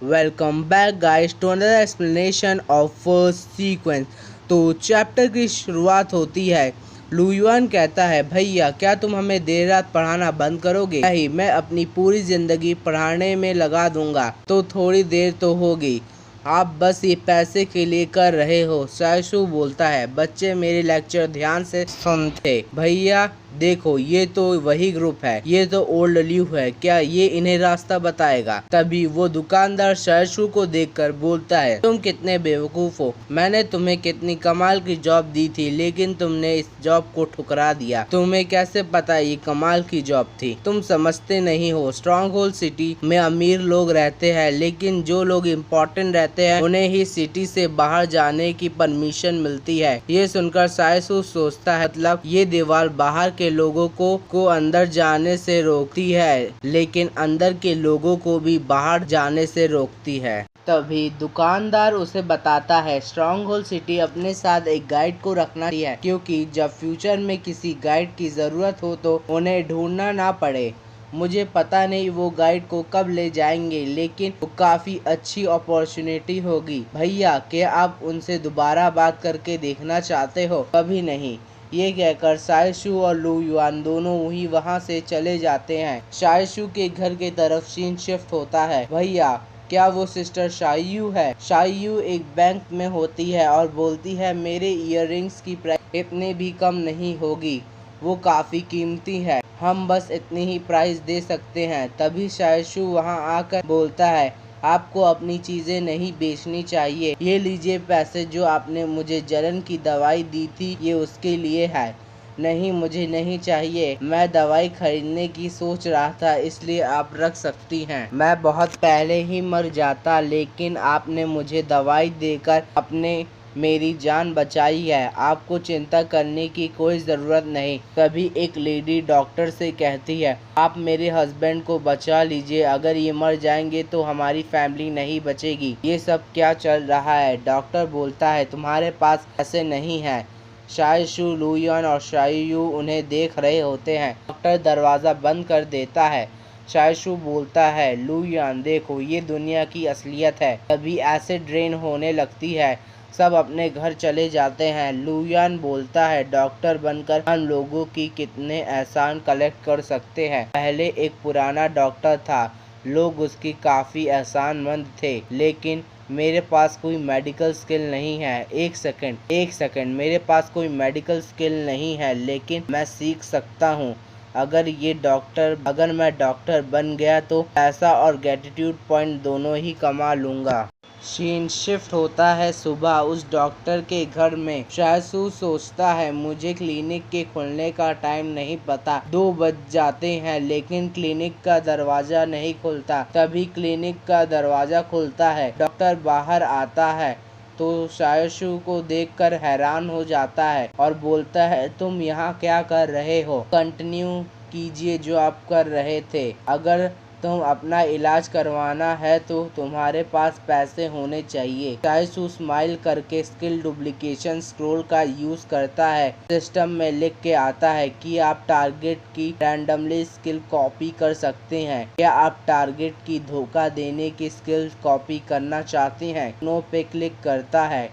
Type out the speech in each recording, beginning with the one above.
Welcome back guys to another explanation of first sequence. तो chapter की शुरुआत होती है। लुयुआन कहता है, भैया क्या तुम हमें देर रात पढ़ाना बंद करोगे? नहीं, मैं अपनी पूरी जिंदगी पढ़ाने में लगा दूंगा। तो थोड़ी देर तो होगी, आप बस ये पैसे के लिए कर रहे हो। सायशु बोलता है, बच्चे मेरे लेक्चर ध्यान से सुनते। भैया देखो, ये तो वही ग्रुप है, ये तो ओल्ड ल्यू है, क्या ये इन्हें रास्ता बताएगा? तभी वो दुकानदार सायशु को देखकर बोलता है, तुम कितने बेवकूफ हो, मैंने तुम्हें कितनी कमाल की जॉब दी थी, लेकिन तुमने इस जॉब को ठुकरा दिया। तुम्हें कैसे पता ये कमाल की जॉब थी? तुम समझते नहीं हो, स्ट्रॉन्ग होल्ड सिटी में अमीर लोग रहते हैं, लेकिन जो लोग इम्पोर्टेंट रहते हैं उन्हें ही सिटी से बाहर जाने की परमिशन मिलती है। ये सुनकर सायशु सोचता है, मतलब ये दीवार बाहर के लोगों को अंदर जाने से रोकती है, लेकिन अंदर के लोगों को भी बाहर जाने से रोकती है। तभी दुकानदार उसे बताता है, स्ट्रॉन्ग होल्ड सिटी अपने साथ एक गाइड को रखना चाहिए, क्योंकि जब फ्यूचर में किसी गाइड की जरूरत हो तो उन्हें ढूंढना ना पड़े। मुझे पता नहीं वो गाइड को कब ले जाएंगे, लेकिन वो काफी अच्छी अपॉर्चुनिटी होगी। भैया क्या आप उनसे दोबारा बात करके देखना चाहते हो? कभी नहीं। ये कहकर सायशु और लुयुआन दोनों ही वहाँ से चले जाते हैं। सायशु के घर के तरफ सीन शिफ्ट होता है। भैया क्या वो सिस्टर शायू है? शायू एक बैंक में होती है और बोलती है, मेरे इयररिंग्स की प्राइस इतने भी कम नहीं होगी, वो काफी कीमती है, हम बस इतनी ही प्राइस दे सकते हैं। तभी सायशु वहां आकर बोलता है, आपको अपनी चीजें नहीं बेचनी चाहिए, ये लीजिए पैसे जो आपने मुझे जलन की दवाई दी थी, ये उसके लिए है। नहीं, मुझे नहीं चाहिए, मैं दवाई खरीदने की सोच रहा था, इसलिए आप रख सकती हैं। मैं बहुत पहले ही मर जाता, लेकिन आपने मुझे दवाई देकर अपने मेरी जान बचाई है, आपको चिंता करने की कोई ज़रूरत नहीं। तभी एक लेडी डॉक्टर से कहती है, आप मेरे हस्बैंड को बचा लीजिए, अगर ये मर जाएंगे तो हमारी फैमिली नहीं बचेगी। ये सब क्या चल रहा है? डॉक्टर बोलता है, तुम्हारे पास पैसे नहीं है। सायशु, लुयुआन और शायू उन्हें देख रहे होते हैं। डॉक्टर दरवाज़ा बंद कर देता है। सायशु बोलता है, लुयुआन देखो, ये दुनिया की असलियत है। तभी एसिड ड्रेन होने लगती है, सब अपने घर चले जाते हैं। लुयुआन बोलता है, डॉक्टर बनकर हम लोगों की कितने एहसान कलेक्ट कर सकते हैं। पहले एक पुराना डॉक्टर था, लोग उसकी काफ़ी एहसानमंद थे, लेकिन मेरे पास कोई मेडिकल स्किल नहीं है। एक सेकंड, मेरे पास कोई मेडिकल स्किल नहीं है, लेकिन मैं सीख सकता हूँ। अगर मैं डॉक्टर बन गया तो पैसा और ग्रेटिट्यूड पॉइंट दोनों ही कमा लूँगा। सीन शिफ्ट होता है सुबह उस डॉक्टर के घर में। सायशु सोचता है, मुझे क्लिनिक के खुलने का टाइम नहीं पता, 2 बज जाते हैं, लेकिन क्लिनिक का दरवाजा नहीं खुलता। तभी क्लिनिक का दरवाजा खुलता है, डॉक्टर बाहर आता है तो सायशु को देखकर हैरान हो जाता है और बोलता है, तुम यहाँ क्या कर रहे हो? कंटिन्यू कीजिए जो आप कर रहे थे। अगर तुम अपना इलाज करवाना है तो तुम्हारे पास पैसे होने चाहिए। सायशु स्माइल करके स्किल डुप्लीकेशन स्क्रोल का यूज करता है। सिस्टम में लिख के आता है कि आप टारगेट की रैंडमली स्किल कॉपी कर सकते हैं। क्या आप टारगेट की धोखा देने की स्किल कॉपी करना चाहते हैं? नो पे क्लिक करता है।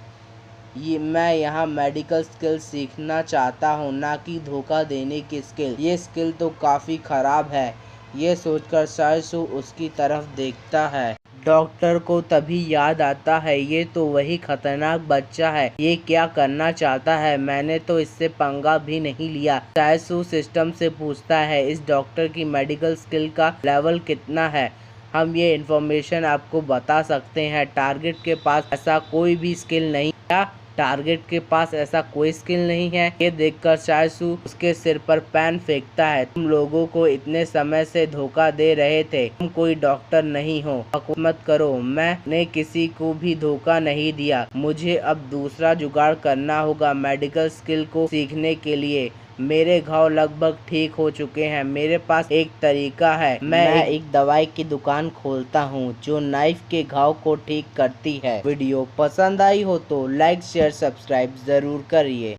मैं यहाँ मेडिकल स्किल सीखना चाहता हूँ, ना कि धोखा देने की स्किल। ये स्किल तो काफ़ी ख़राब है। ये सोचकर सायशु उसकी तरफ देखता है। डॉक्टर को तभी याद आता है, ये तो वही खतरनाक बच्चा है, ये क्या करना चाहता है? मैंने तो इससे पंगा भी नहीं लिया। सायशु सिस्टम से पूछता है, इस डॉक्टर की मेडिकल स्किल का लेवल कितना है? हम ये इन्फॉर्मेशन आपको बता सकते हैं, टारगेट के पास ऐसा कोई भी स्किल नहीं। टारगेट के पास ऐसा कोई स्किल नहीं है? ये देखकर सायशु उसके सिर पर पेन फेंकता है, तुम लोगों को इतने समय से धोखा दे रहे थे, तुम कोई डॉक्टर नहीं हो, बकवास मत करो, मैंने किसी को भी धोखा नहीं दिया। मुझे अब दूसरा जुगाड़ करना होगा मेडिकल स्किल को सीखने के लिए। मेरे घाव लगभग ठीक हो चुके हैं, मेरे पास एक तरीका है, मैं एक दवाई की दुकान खोलता हूँ जो नाइफ के घाव को ठीक करती है। वीडियो पसंद आई हो तो लाइक शेयर सब्सक्राइब जरूर करिए।